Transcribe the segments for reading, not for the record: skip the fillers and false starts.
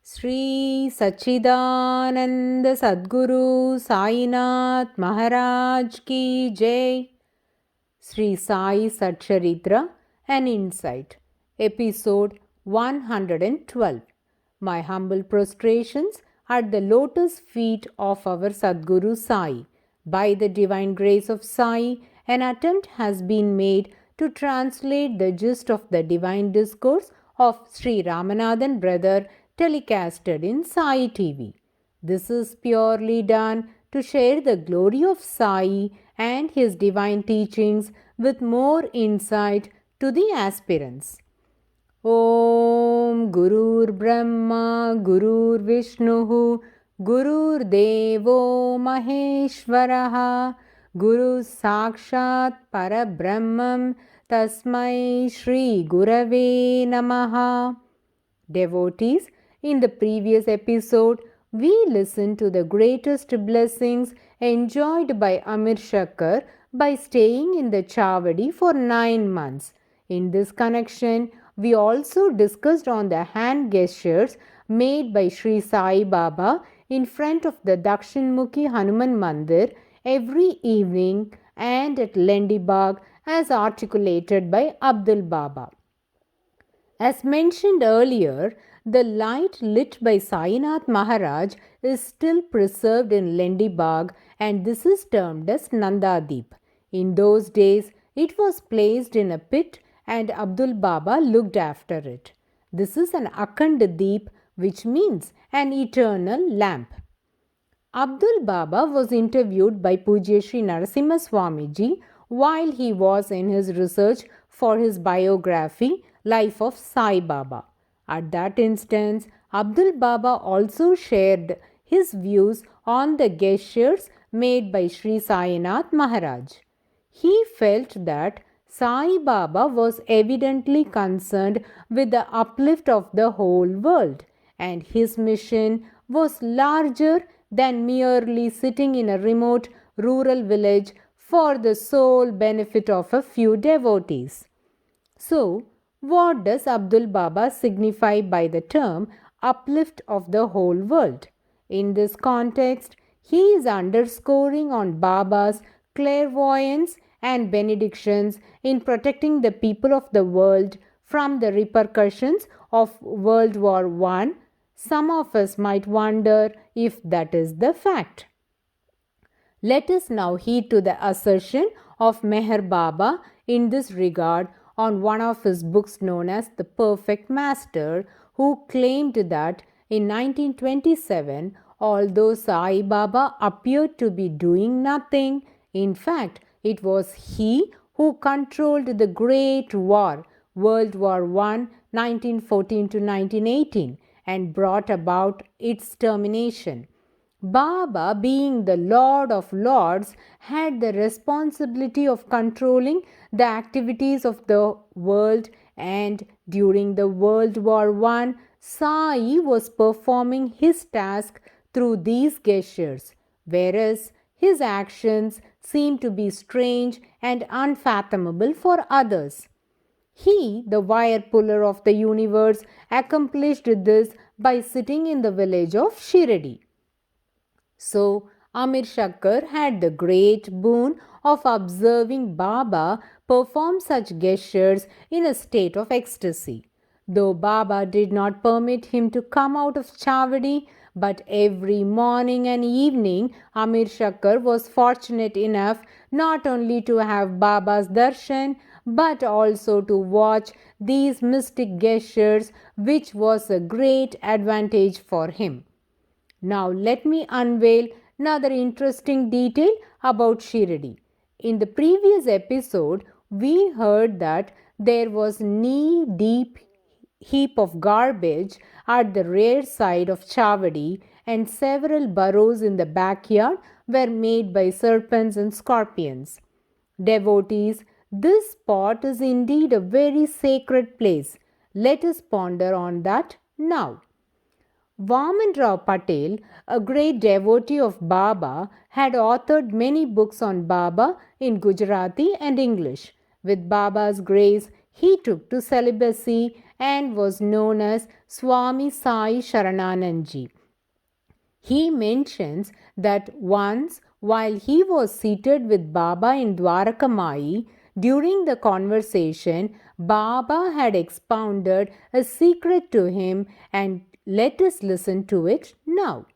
Sri Sachidananda Sadguru Sainath Maharaj Ki Jai. Sri Sai Satcharitra, an Insight, Episode 112. My humble prostrations at the lotus feet of our Sadguru Sai. By the divine grace of Sai, an attempt has been made to translate the gist of the divine discourse of Sri Ramanathan Brother telecasted in Sai TV. This is purely done to share the glory of Sai and his divine teachings with more insight to the aspirants. Om Gurur Brahma Gurur Vishnu Gurur Devo Maheshwaraha Guru Sakshat Parabrahmam Tasmai Shri Gurave Namaha. Devotees, in the previous episode, we listened to the greatest blessings enjoyed by Amir Shakkar by staying in the Chavadi for 9 months. In this connection, we also discussed on the hand gestures made by Sri Sai Baba in front of the Dakshinmukhi Hanuman Mandir every evening and at Lendibag as articulated by Abdul Baba. As mentioned earlier, the light lit by Sainath Maharaj is still preserved in Lendibag and this is termed as Nandadeep. In those days, it was placed in a pit and Abdul Baba looked after it. This is an Akhand Deep, which means an eternal lamp. Abdul Baba was interviewed by Pujya Sri Narasimha Swamiji while he was in his research for his biography Life of Sai Baba. At that instance, Abdul Baba also shared his views on the gestures made by Sri Sainath Maharaj. He felt that Sai Baba was evidently concerned with the uplift of the whole world, and his mission was larger than merely sitting in a remote rural village for the sole benefit of a few devotees. So, what does Abdul Baba signify by the term uplift of the whole world? In this context, he is underscoring on Baba's clairvoyance and benedictions in protecting the people of the world from the repercussions of World War I. Some of us might wonder if that is the fact. Let us now heed to the assertion of Meher Baba in this regard on one of his books known as The Perfect Master, who claimed that in 1927, although Sai Baba appeared to be doing nothing, in fact, it was he who controlled the Great War, World War I, 1914 to 1918, and brought about its termination. Baba, being the Lord of Lords, had the responsibility of controlling the activities of the world, and during the World War I, Sai was performing his task through these gestures, whereas his actions seemed to be strange and unfathomable for others. He, the wire puller of the universe, accomplished this by sitting in the village of Shirdi. So, Amir Shakkar had the great boon of observing Baba perform such gestures in a state of ecstasy. Though Baba did not permit him to come out of Chavadi, but every morning and evening Amir Shakkar was fortunate enough not only to have Baba's darshan but also to watch these mystic gestures, which was a great advantage for him. Now let me unveil another interesting detail about Shirdi. In the previous episode, we heard that there was knee-deep heap of garbage at the rear side of Chavadi and several burrows in the backyard were made by serpents and scorpions. Devotees, this spot is indeed a very sacred place. Let us ponder on that now. Vamanrao Patel, a great devotee of Baba, had authored many books on Baba in Gujarati and English. With Baba's grace, he took to celibacy and was known as Swami Sai Sharananandji. He mentions that once, while he was seated with Baba in Dwarakamai, during the conversation, Baba had expounded a secret to him, and let us listen to it now.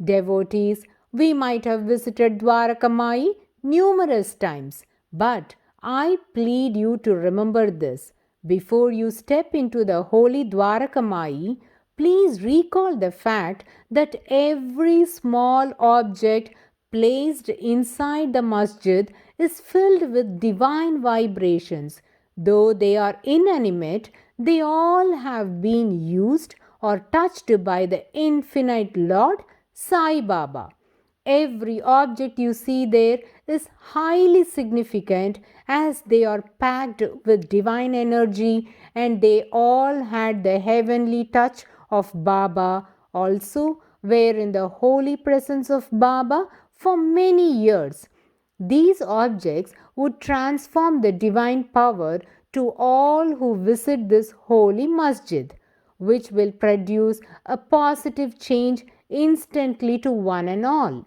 Devotees, we might have visited Dwarakamai numerous times, but I plead you to remember this. Before you step into the holy Dwarakamai, please recall the fact that every small object placed inside the masjid is filled with divine vibrations. Though they are inanimate, they all have been used or touched by the infinite Lord Sai Baba. Every object you see there is highly significant as they are packed with divine energy, and they all had the heavenly touch of Baba, also were in the holy presence of Baba for many years. These objects would transform the divine power to all who visit this holy masjid, which will produce a positive change instantly to one and all.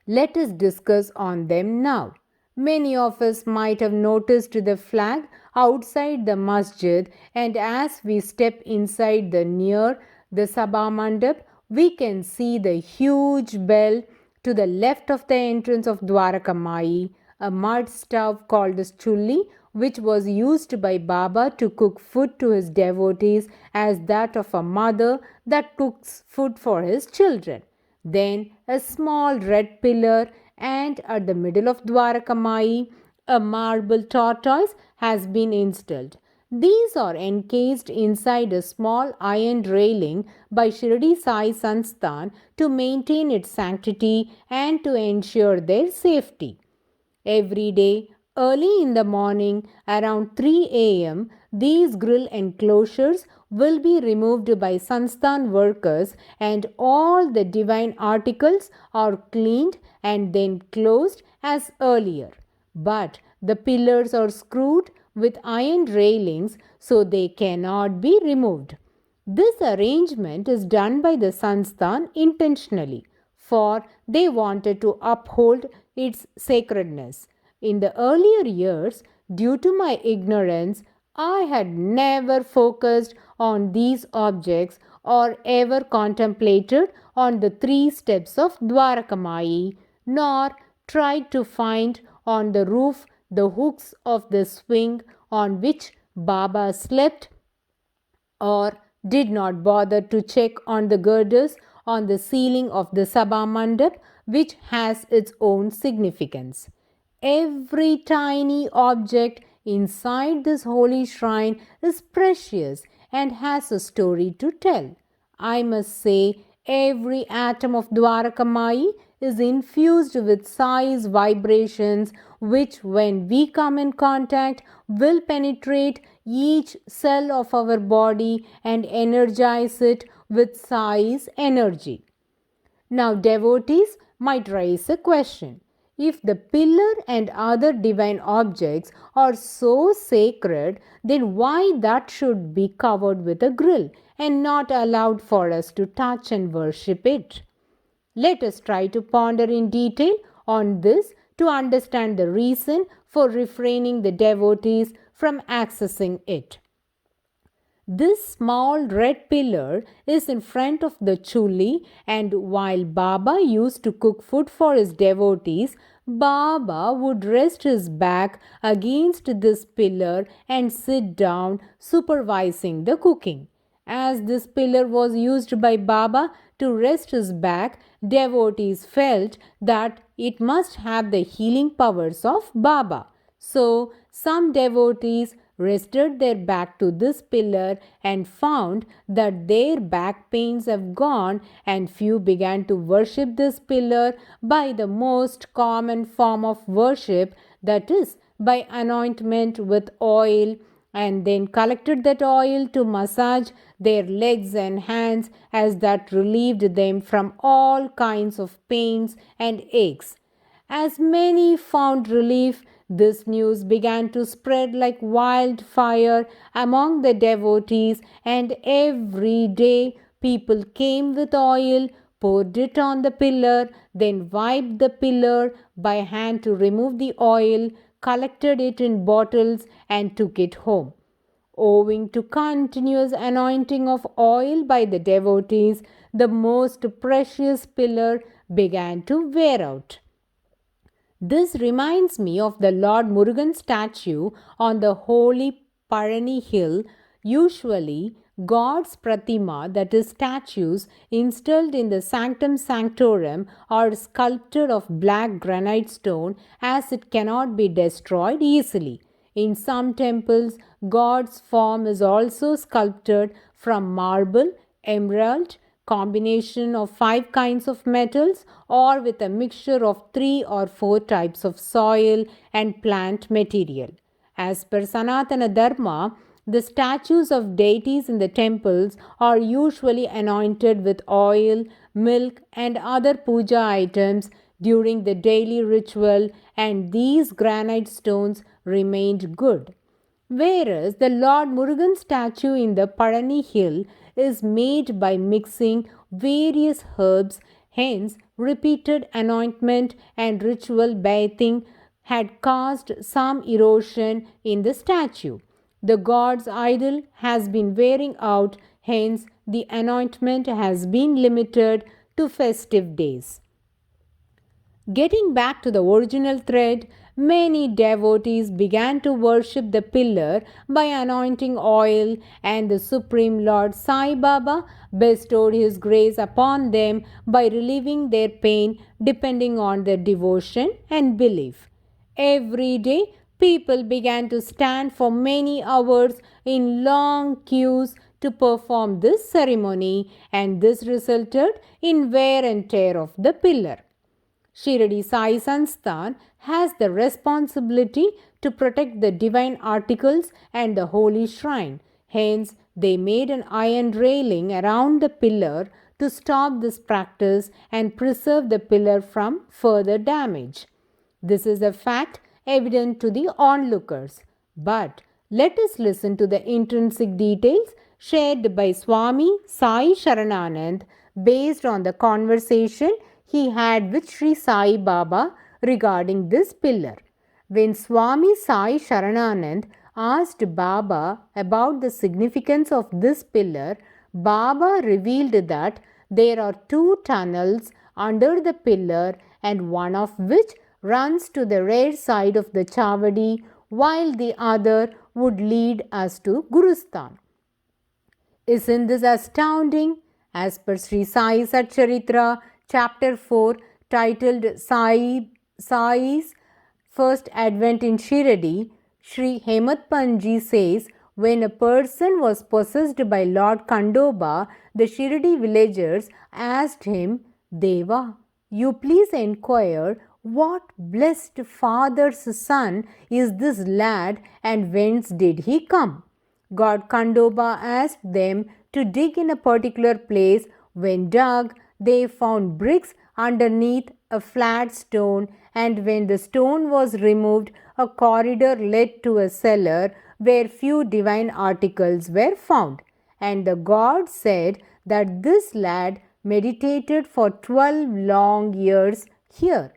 Let us discuss on them now. Many of us might have noticed the flag outside the masjid, and as we step inside the near the Sabha Mandap, we can see the huge bell to the left of the entrance of Dwarakamai, a mud stove called as chulli, which was used by Baba to cook food to his devotees as that of a mother that cooks food for his children. Then a small red pillar, and at the middle of Dwarakamai, a marble tortoise has been installed. These are encased inside a small iron railing by Shirdi Sai Sansthan to maintain its sanctity and to ensure their safety. Every day, early in the morning, around 3 a.m., these grill enclosures will be removed by Sansthan workers, and all the divine articles are cleaned and then closed as earlier. But the pillars are screwed with iron railings so they cannot be removed. This arrangement is done by the Sansthan intentionally, for they wanted to uphold its sacredness. In the earlier years, due to my ignorance, I had never focused on these objects or ever contemplated on the 3 steps of Dwarakamai, nor tried to find on the roof the hooks of the swing on which Baba slept, or did not bother to check on the girders on the ceiling of the Sabha Mandap, which has its own significance. Every tiny object inside this holy shrine is precious and has a story to tell. I must say, every atom of Dwarakamai is infused with Sai's vibrations, which, when we come in contact, will penetrate each cell of our body and energize it with Sai's energy. Now, devotees might raise a question. If the pillar and other divine objects are so sacred, then why that should be covered with a grill and not allowed for us to touch and worship it? Let us try to ponder in detail on this to understand the reason for refraining the devotees from accessing it. This small red pillar is in front of the chulli, and while Baba used to cook food for his devotees, Baba would rest his back against this pillar and sit down supervising the cooking. As this pillar was used by Baba to rest his back, devotees felt that it must have the healing powers of Baba. So, some devotees rested their back to this pillar and found that their back pains have gone, and few began to worship this pillar by the most common form of worship, that is, by anointment with oil, and then collected that oil to massage their legs and hands, as that relieved them from all kinds of pains and aches. As many found relief, This news began to spread like wildfire among the devotees, and every day people came with oil, poured it on the pillar, then wiped the pillar by hand to remove the oil, collected it in bottles, and took it home. Owing to continuous anointing of oil by the devotees, the most precious pillar began to wear out. This reminds me of the Lord Murugan statue on the holy Parani hill. Usually, God's pratima, that is, statues installed in the sanctum sanctorum, are sculpted of black granite stone as it cannot be destroyed easily. In some temples, God's form is also sculpted from marble, emerald, combination of 5 kinds of metals, or with a mixture of 3 or 4 types of soil and plant material. As per Sanatana Dharma, the statues of deities in the temples are usually anointed with oil, milk, and other puja items during the daily ritual, and these granite stones remained good. Whereas the Lord Murugan statue in the Parani hill is made by mixing various herbs, hence, repeated anointment and ritual bathing had caused some erosion in the statue. The god's idol has been wearing out, hence, the anointment has been limited to festive days. Getting back to the original thread, many devotees began to worship the pillar by anointing oil, and the Supreme Lord Sai Baba bestowed his grace upon them by relieving their pain depending on their devotion and belief. Every day, people began to stand for many hours in long queues to perform this ceremony, and this resulted in wear and tear of the pillar. Shirdi Sai Sansthan has the responsibility to protect the divine articles and the holy shrine. Hence, they made an iron railing around the pillar to stop this practice and preserve the pillar from further damage. This is a fact evident to the onlookers. But let us listen to the intrinsic details shared by Swami Sai Sharananand based on the conversation he had with Sri Sai Baba regarding this pillar. When Swami Sai Sharananand asked Baba about the significance of this pillar, Baba revealed that there are 2 tunnels under the pillar, and one of which runs to the rear side of the Chavadi, while the other would lead us to Gurusthan. Isn't this astounding? As per Sri Sai Satcharitra, chapter 4, titled Sai's First Advent in Shirdi, Sri Hemadpanji says, when a person was possessed by Lord Kandoba, the Shirdi villagers asked him, Deva, you please inquire what blessed father's son is this lad and whence did he come? God Kandoba asked them to dig in a particular place. When dug, they found bricks underneath a flat stone, and when the stone was removed, a corridor led to a cellar where few divine articles were found. And the god said that this lad meditated for 12 long years here.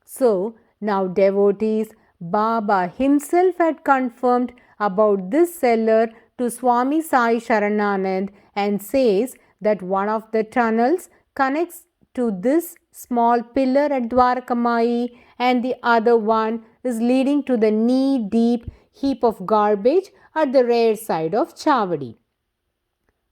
So, now devotees, Baba himself had confirmed about this cellar to Swami Sai Sharananand and says that one of the tunnels connects to this small pillar at Dwarakamai, and the other one is leading to the knee-deep heap of garbage at the rear side of Chavadi.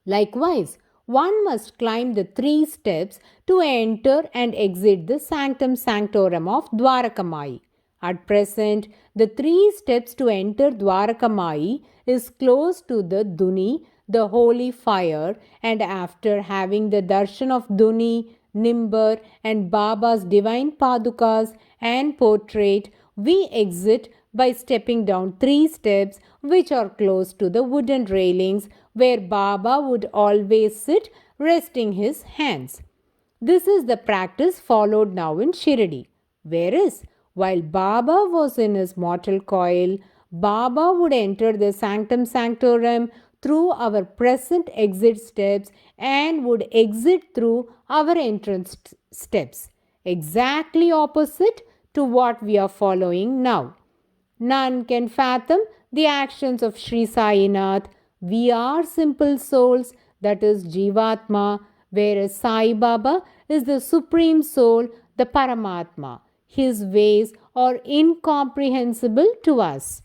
Likewise, one must climb the 3 steps to enter and exit the sanctum sanctorum of Dwarakamai. At present, the 3 steps to enter Dwarakamai is close to the Duni, the holy fire, and after having the darshan of Duni, Nimbar, and Baba's divine padukas and portrait, we exit by stepping down 3 steps which are close to the wooden railings where Baba would always sit resting his hands. This is the practice followed now in Shirdi. Whereas While Baba was in his mortal coil, Baba would enter the sanctum sanctorum through our present exit steps and would exit through our entrance steps, exactly opposite to what we are following now. None can fathom the actions of Sri Sainath. We are simple souls, that is Jivatma, whereas Sai Baba is the Supreme Soul, the Paramatma. His ways are incomprehensible to us.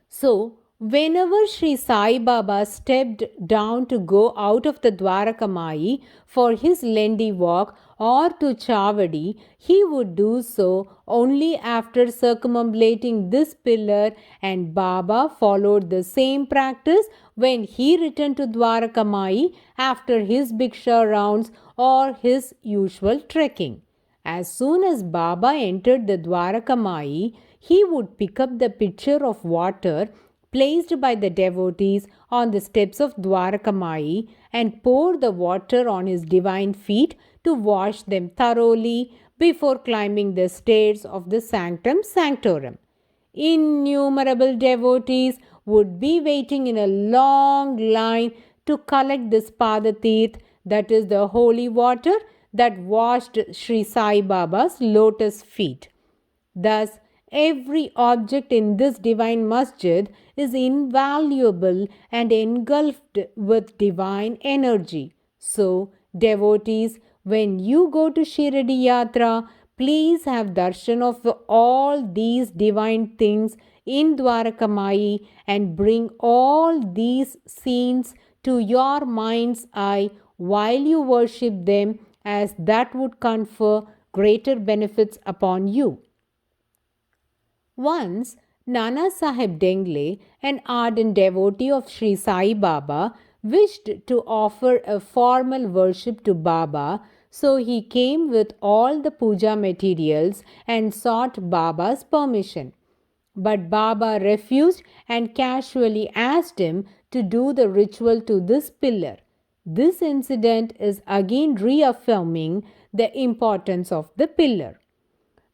So, whenever Sri Sai Baba stepped down to go out of the Dwarakamai for his lengthy walk or to Chavadi, he would do so only after circumambulating this pillar, and Baba followed the same practice when he returned to Dwarakamai after his Bhiksha rounds or his usual trekking. As soon as Baba entered the Dwarakamai, he would pick up the pitcher of water placed by the devotees on the steps of Dwarakamai and pour the water on his divine feet to wash them thoroughly before climbing the stairs of the sanctum sanctorum. Innumerable devotees would be waiting in a long line to collect this Padatirth, that is the holy water that washed Sri Sai Baba's lotus feet. Thus, every object in this divine masjid is invaluable and engulfed with divine energy. So, devotees, when you go to Shirdi Yatra, please have darshan of all these divine things in Dwarakamai and bring all these scenes to your mind's eye while you worship them, as that would confer greater benefits upon you. Once, Nana Sahib Dengle, an ardent devotee of Sri Sai Baba, wished to offer a formal worship to Baba, so he came with all the puja materials and sought Baba's permission. But Baba refused and casually asked him to do the ritual to this pillar. This incident is again reaffirming the importance of the pillar.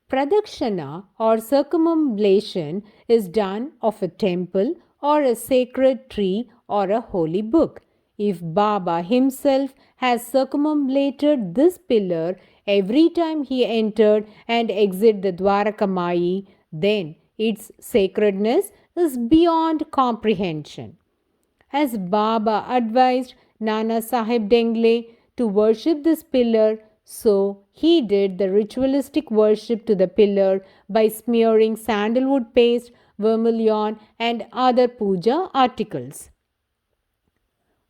Pradakshana or circumambulation is done of a temple or a sacred tree or a holy book. If Baba himself has circumambulated this pillar every time he entered and exited the Dwarakamai, then its sacredness is beyond comprehension. As Baba advised Nana Sahib Dengle to worship this pillar, so he did the ritualistic worship to the pillar by smearing sandalwood paste, vermilion, and other puja articles.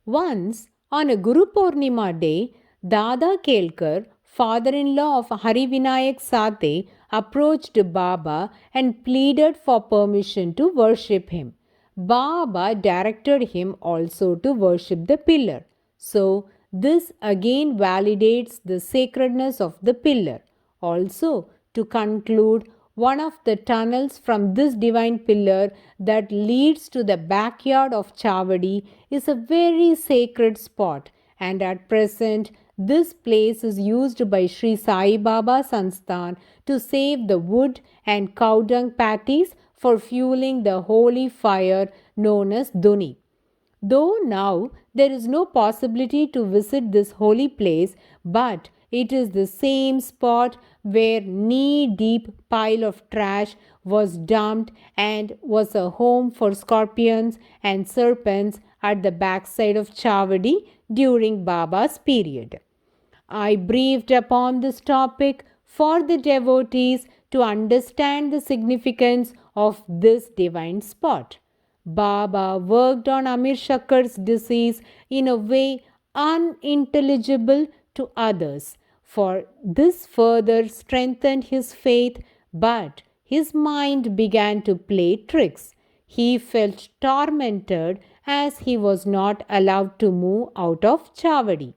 Once, on a Guru Purnima day, Dada Kelkar, father-in-law of Hari Vinayak Sate, approached Baba and pleaded for permission to worship him. Baba directed him also to worship the pillar. So, this again validates the sacredness of the pillar. Also, to conclude, one of the tunnels from this divine pillar that leads to the backyard of Chavadi is a very sacred spot, and at present this place is used by Sri Sai Baba Sansthan to save the wood and cow dung patties for fueling the holy fire known as Duni. Though now there is no possibility to visit this holy place, but it is the same spot where knee-deep pile of trash was dumped and was a home for scorpions and serpents at the backside of Chavadi during Baba's period. I briefed upon this topic for the devotees to understand the significance of this divine spot. Baba worked on Amir Shakkar's disease in a way unintelligible to others, for this further strengthened his faith, but his mind began to play tricks. He felt tormented as he was not allowed to move out of Chavadi.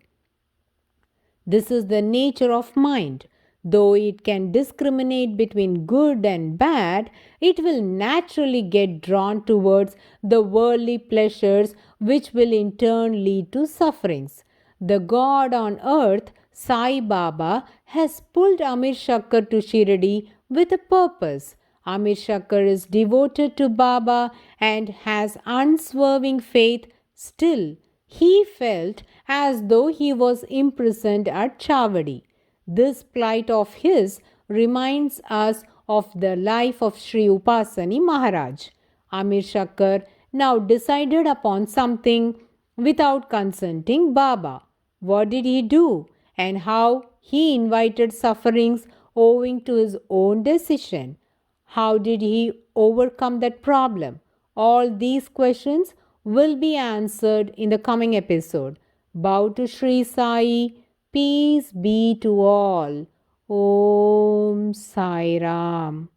This is the nature of mind. Though it can discriminate between good and bad, it will naturally get drawn towards the worldly pleasures, which will in turn lead to sufferings. The God on earth, Sai Baba, has pulled Amir Shakkar to Shirdi with a purpose. Amir Shankar is devoted to Baba and has unswerving faith still. He felt as though he was imprisoned at Chavadi. This plight of his reminds us of the life of Sri Upasani Maharaj. Amir Shankar now decided upon something without consulting Baba. What did he do? And how he invited sufferings owing to his own decision? How did he overcome that problem? All these questions will be answered in the coming episode. Bow to Sri Sai. Peace be to all. Om Sai Ram.